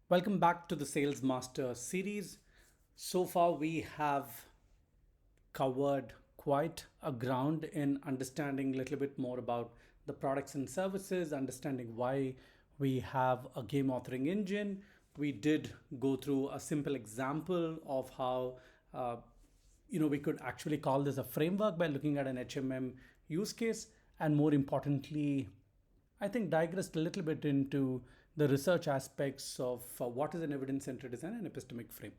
Welcome back to the Sales Master series. So far, we have covered quite a ground in understanding a little bit more about the products and services, understanding why we have a game authoring engine. We did go through a simple example of how we could actually call this a framework by looking at an HMM use case, and more importantly, I think digressed a little bit into the research aspects of what is an evidence-centered design and epistemic frame.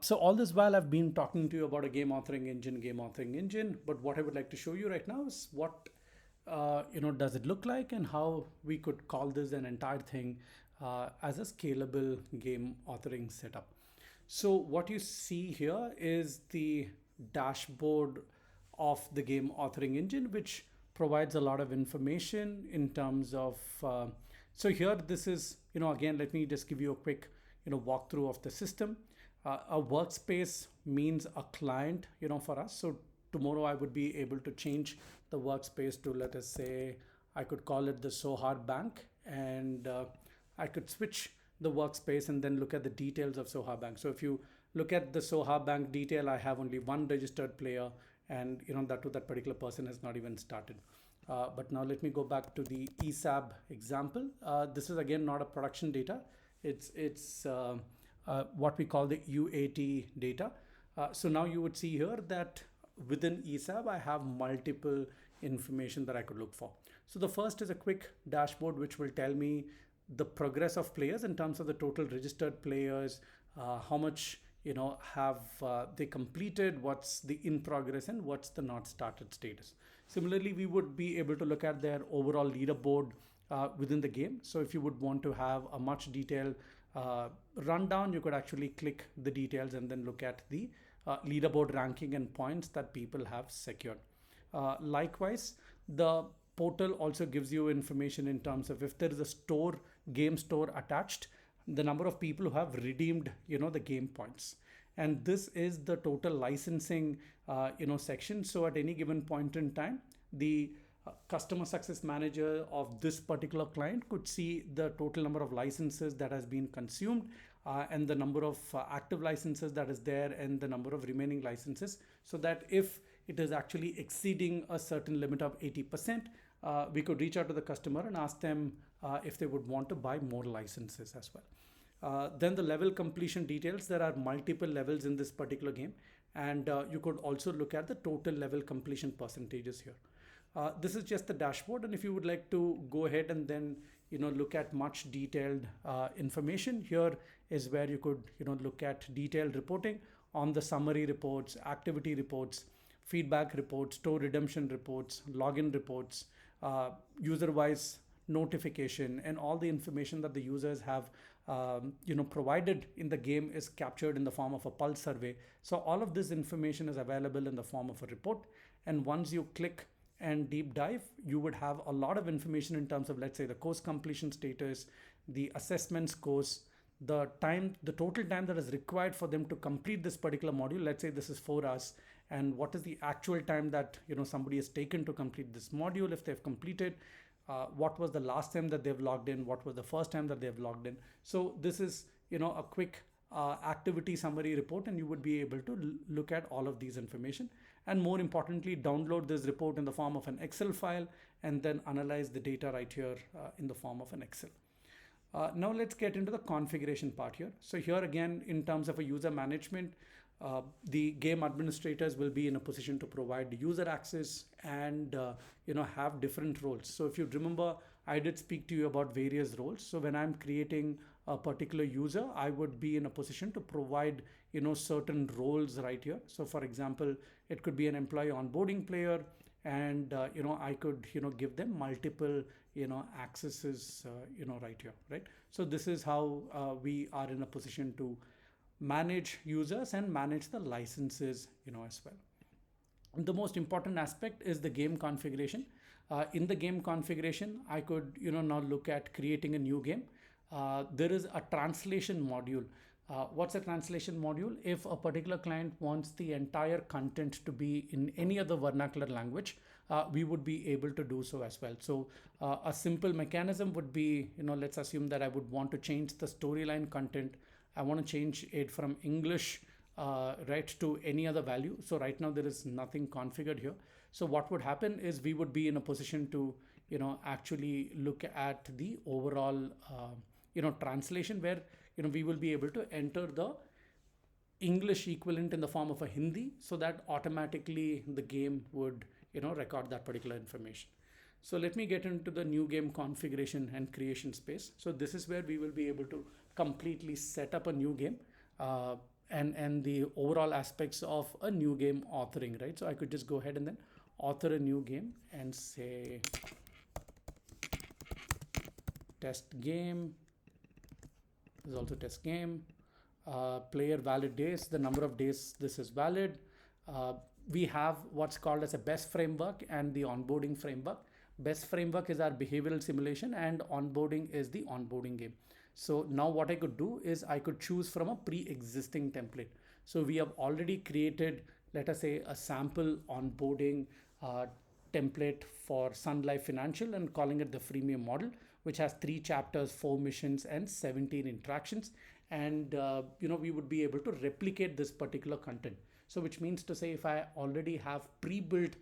So all this while I've been talking to you about a game authoring engine. But what I would like to show you right now is what does it look like and how we could call this an entire thing as a scalable game authoring setup. So what you see here is the dashboard of the game authoring engine, which provides a lot of information in terms of. So here, this is again. Let me just give you a quick walkthrough of the system. A workspace means a client for us. So tomorrow I would be able to change the workspace to, let us say, I could call it the Sohar Bank, and I could switch the workspace and then look at the details of Sohar Bank. So if you look at the Sohar Bank detail, I have only one registered player, and that particular person has not even started. But now let me go back to the ESAB example. This is again not a production data. It's what we call the UAT data. So now you would see here that within ESAB, I have multiple information that I could look for. So the first is a quick dashboard, which will tell me the progress of players in terms of the total registered players, how much have they completed, what's the in progress, and what's the not started status. Similarly, we would be able to look at their overall leaderboard within the game. So if you would want to have a much detailed rundown, you could actually click the details and then look at the leaderboard ranking and points that people have secured. Likewise, the portal also gives you information in terms of if there is a game store attached, the number of people who have redeemed the game points, and this is the total licensing section. So at any given point in time, the customer success manager of this particular client could see the total number of licenses that has been consumed, and the number of active licenses that is there, and the number of remaining licenses, so that if it is actually exceeding a certain limit of 80%, we could reach out to the customer and ask them if they would want to buy more licenses as well. Then the level completion details. There are multiple levels in this particular game, and you could also look at the total level completion percentages here. This is just the dashboard, and if you would like to go ahead and then look at much detailed information, here is where you could look at detailed reporting on the summary reports, activity reports, feedback reports, store redemption reports, login reports, user-wise notification, and all the information that the users have provided in the game is captured in the form of a pulse survey. So all of this information is available in the form of a report, and once you click and deep dive, you would have a lot of information in terms of, let's say, the course completion status, the assessment scores, the total time that is required for them to complete this particular module. Let's say this is 4 hours, and what is the actual time that somebody has taken to complete this module. If they've completed, what was the last time that they've logged in, what was the first time that they've logged in. So this is a quick activity summary report, and you would be able to look at all of these information, and more importantly, download this report in the form of an Excel file and then analyze the data right here in the form of an Excel. Now let's get into the configuration part here. So here again, in terms of a user management, the game administrators will be in a position to provide user access and have different roles. So if you remember, I did speak to you about various roles. So when I'm creating a particular user, I would be in a position to provide certain roles right here. So for example, it could be an employee onboarding player, and I could give them multiple accesses right here, right? So this is how we are in a position to manage users and manage the licenses as well. The most important aspect is the game configuration. In the game configuration, I could now look at creating a new game. There is a translation module. What's a translation module? If a particular client wants the entire content to be in any other vernacular language, we would be able to do so as well. So a simple mechanism would be, let's assume that I would want to change the storyline content. I want to change it from English, right, to any other value. So right now there is nothing configured here. So what would happen is we would be in a position to, actually look at the overall, translation where, we will be able to enter the English equivalent in the form of a Hindi, so that automatically the game would, record that particular information. So let me get into the new game configuration and creation space. So this is where we will be able to completely set up a new game, and the overall aspects of a new game authoring, right? So I could just go ahead and then author a new game and say test game. This is also test game. Player valid days, the number of days this is valid. We have what's called as a best framework and the onboarding framework. Best framework is our behavioral simulation and onboarding is the onboarding game. So now what I could do is I could choose from a pre-existing template. So we have already created, let us say, a sample onboarding template for Sun Life Financial and calling it the freemium model, which has 3 chapters, 4 missions, and 17 interactions. And we would be able to replicate this particular content. So which means to say, if I already have pre-built,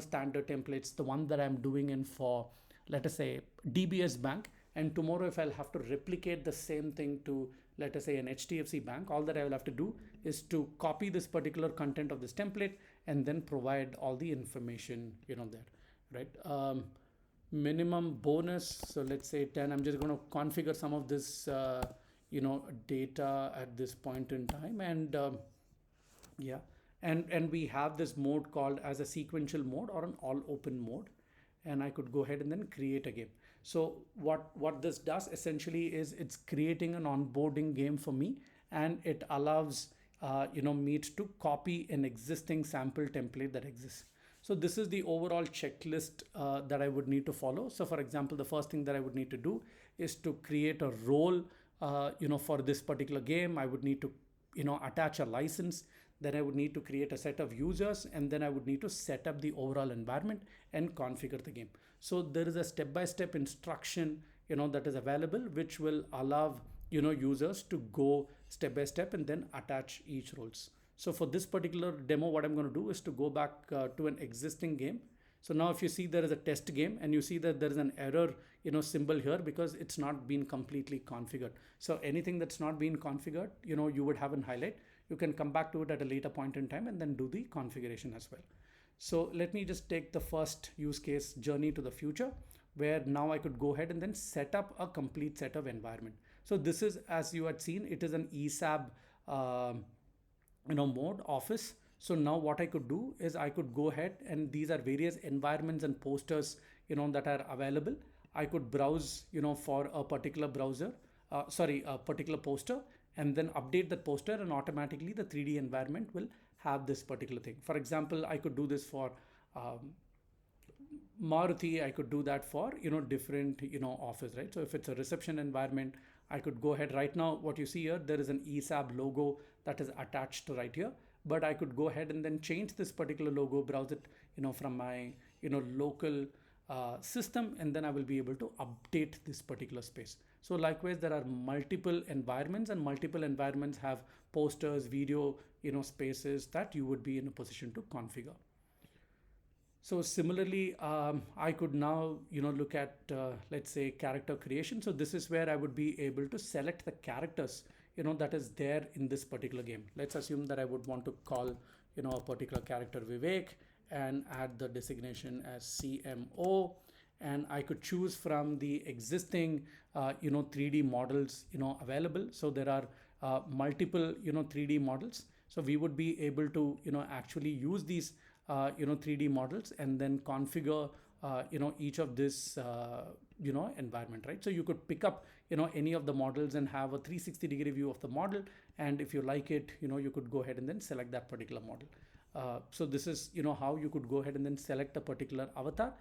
standard templates, the one that I'm doing in for, let us say, DBS Bank, and tomorrow if I'll have to replicate the same thing to, let us say, an HDFC Bank, all that I will have to do is to copy this particular content of this template and then provide all the information, there, right? Minimum bonus, so let's say 10. I'm just going to configure some of this data at this point in time, and yeah, and we have this mode called as a sequential mode or an all open mode, and I could go ahead and then create a game. So what this does essentially is it's creating an onboarding game for me, and it allows me to copy an existing sample template that exists. So this is the overall checklist that I would need to follow. So for example, the first thing that I would need to do is to create a role for this particular game. I would need to, attach a license. Then I would need to create a set of users, and then I would need to set up the overall environment and configure the game. So there is a step-by-step instruction, that is available, which will allow, users to go step by step and then attach each roles. So for this particular demo, what I'm going to do is to go back to an existing game. So now if you see there is a test game and you see that there is an error, symbol here because it's not been completely configured. So anything that's not been configured, you would have an highlight. You can come back to it at a later point in time and then do the configuration as well. So let me just take the first use case, journey to the future, where now I could go ahead and then set up a complete set of environment. So this is, as you had seen, it is an ESAB mode office. So now what I could do is I could go ahead, and these are various environments and posters, that are available. I could browse, for a particular browser, a particular poster, and then update that poster, and automatically the 3D environment will have this particular thing. For example, I could do this for Maruti. I could do that for, different, office, right? So if it's a reception environment, I could go ahead. Right now, what you see here, there is an ESAB logo that is attached right here. But I could go ahead and then change this particular logo, browse it, from my, local system, and then I will be able to update this particular space. So likewise, there are multiple environments, and multiple environments have posters, video, spaces that you would be in a position to configure. So similarly, I could now, look at, let's say, character creation. So this is where I would be able to select the characters, that is there in this particular game. Let's assume that I would want to call, a particular character Vivek and add the designation as CMO. And I could choose from the existing, 3D models, available. So there are multiple, 3D models. So we would be able to, actually use these, 3D models and then configure, each of this, environment, right? So you could pick up, any of the models and have a 360-degree view of the model. And if you like it, you could go ahead and then select that particular model. So this is, how you could go ahead and then select a particular avatar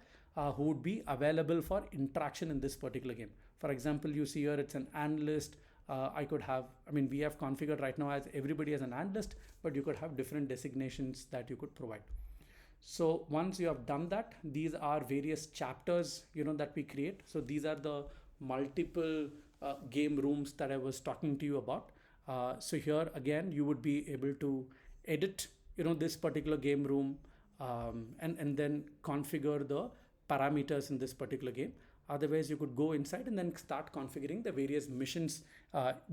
who would be available for interaction in this particular game. For example, you see here, it's an analyst. We have configured right now as everybody as an analyst, but you could have different designations that you could provide. So once you have done that, these are various chapters, that we create. So these are the multiple game rooms that I was talking to you about. So here again, you would be able to edit, this particular game room, and then configure the parameters in this particular game. Otherwise, you could go inside and then start configuring the various missions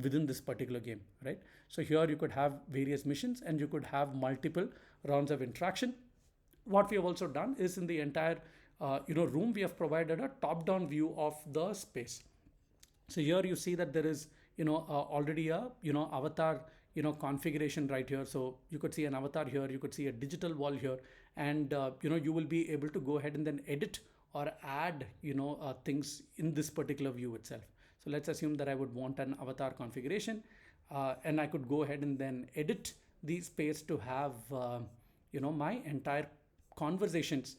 within this particular game, right? So here you could have various missions and you could have multiple rounds of interaction. What we have also done is in the entire room, we have provided a top-down view of the space. So here you see that there is already a avatar configuration right here. So you could see an avatar here, you could see a digital wall here, and you will be able to go ahead and then edit or add things in this particular view itself. So let's assume that I would want an avatar configuration, and I could go ahead and then edit the space to have my entire conversations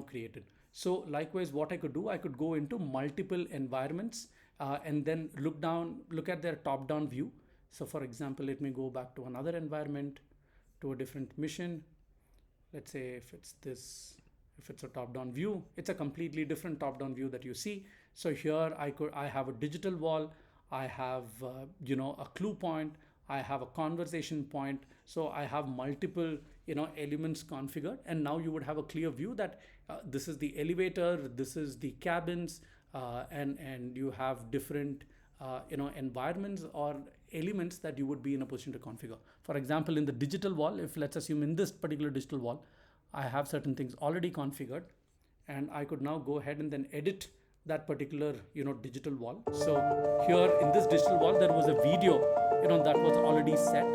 created. So likewise, what I could do, I could go into multiple environments and then look at their top down view. So for example, let me go back to another environment, to a different mission. Let's say if it's a top down view, it's a completely different top down view that you see. So here I have a digital wall, I have a clue point, I have a conversation point. So I have multiple elements configured, and now you would have a clear view that this is the elevator, this is the cabins, and you have different environments or elements that you would be in a position to configure. For example, in the digital wall, if let's assume in this particular digital wall, I have certain things already configured, and I could now go ahead and then edit that particular digital wall. So here in this digital wall, there was a video that was already set,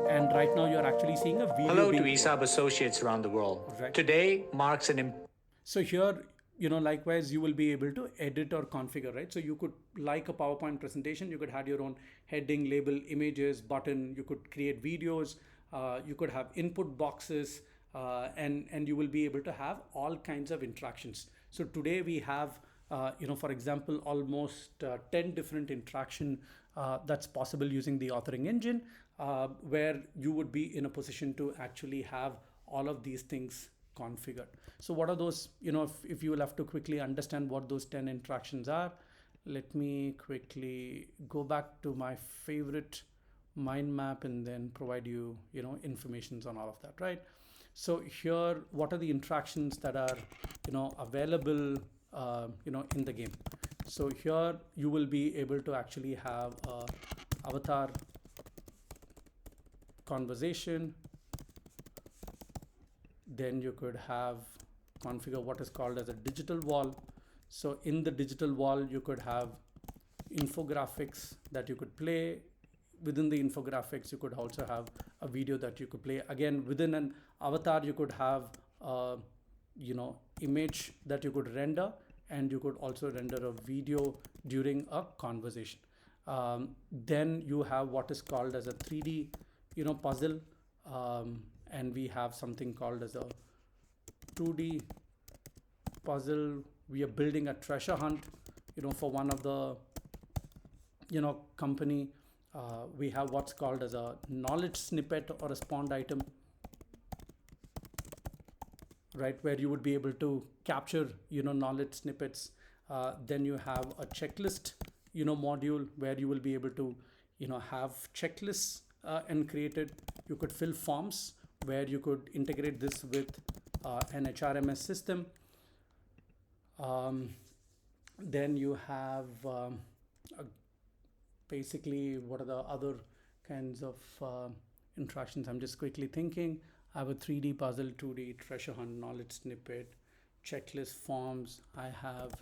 and right now you're actually seeing a video. Hello to ESAB associates around the world. Right. Today marks an So here, likewise, you will be able to edit or configure, right? So you could, like a PowerPoint presentation, you could have your own heading, label, images, button. You could create videos. You could have input boxes, and you will be able to have all kinds of interactions. So today we have, for example, almost 10 different interaction that's possible using the authoring engine, where you would be in a position to actually have all of these things configured. So what are those, if you will have to quickly understand what those 10 interactions are, let me quickly go back to my favorite mind map and then provide you, informations on all of that, right? So here, what are the interactions that are, available, in the game? So here you will be able to actually have a avatar conversation. Then you could have configure what is called as a digital wall. So in the digital wall, you could have infographics that you could play. Within the infographics, you could also have a video that you could play. Again, within an avatar, you could have image that you could render, and you could also render a video during a conversation. Then you have what is called as a 3D puzzle, and we have something called as a 2D puzzle. We are building a treasure hunt for one of the company. We have what's called as a knowledge snippet or a spawned item, right, where you would be able to capture knowledge snippets. Then you have a checklist module where you will be able to have checklists and created. You could fill forms where you could integrate this with an HRMS system. Then you have basically, what are the other kinds of interactions? I'm just quickly thinking. I have a 3D puzzle, 2D treasure hunt, knowledge snippet, checklist forms. I have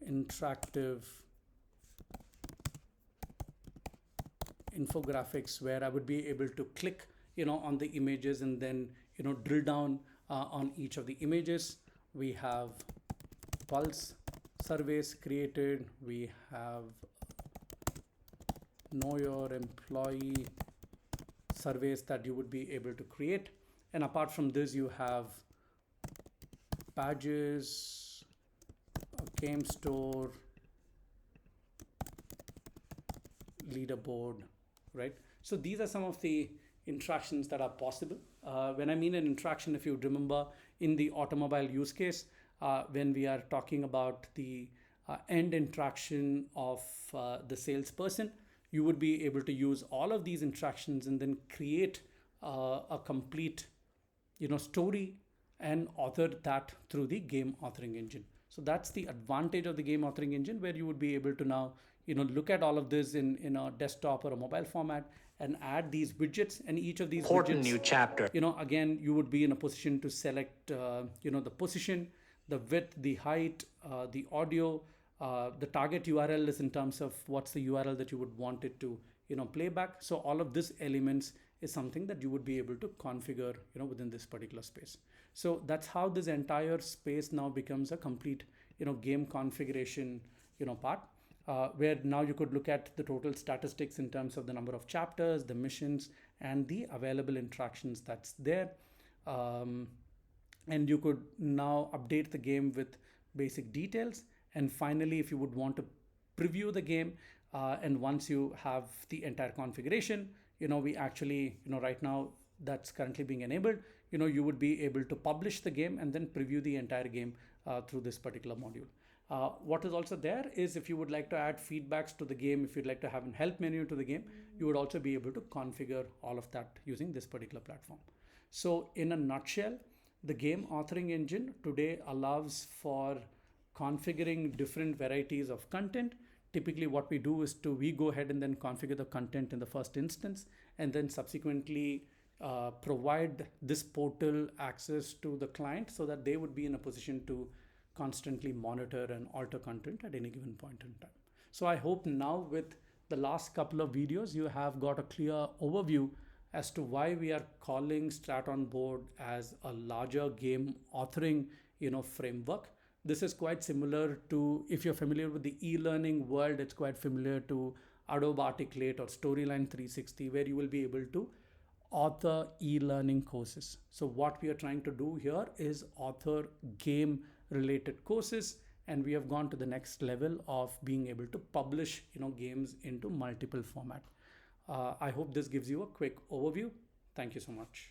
interactive infographics where I would be able to click on the images and then drill down on each of the images. We have pulse surveys created. We have know your employee surveys that you would be able to create. And apart from this, you have badges, a game store, leaderboard, right? So these are some of the interactions that are possible When I mean an interaction, if you remember in the automobile use case, when we are talking about the end interaction of the salesperson, you would be able to use all of these interactions and then create a complete story and author that through the game authoring engine. So that's the advantage of the game authoring engine, where you would be able to now look at all of this in a desktop or a mobile format and add these widgets, and each of these Important widgets, new chapter. again, you would be in a position to select the position, the width, the height, the audio, the target URL is in terms of what's the URL that you would want it to play back. So all of these elements is something that you would be able to configure within this particular space. So that's how this entire space now becomes a complete game configuration part, where now you could look at the total statistics in terms of the number of chapters, the missions, and the available interactions that's there. And you could now update the game with basic details. And finally, if you would want to preview the game, and once you have the entire configuration, we actually, right now that's currently being enabled, you would be able to publish the game and then preview the entire game through this particular module. What is also there is, if you would like to add feedbacks to the game, if you'd like to have a help menu to the game, you would also be able to configure all of that using this particular platform. So in a nutshell, the game authoring engine today allows for configuring different varieties of content. Typically what we do is we go ahead and then configure the content in the first instance, and then subsequently provide this portal access to the client so that they would be in a position to constantly monitor and alter content at any given point in time. So I hope now with the last couple of videos, you have got a clear overview as to why we are calling Strat on Board as a larger game authoring framework. This is quite similar to, if you're familiar with the e-learning world, it's quite familiar to Adobe Articulate or Storyline 360, where you will be able to author e-learning courses. So what we are trying to do here is author game related courses, and we have gone to the next level of being able to publish games into multiple format. I hope this gives you a quick overview. Thank you so much.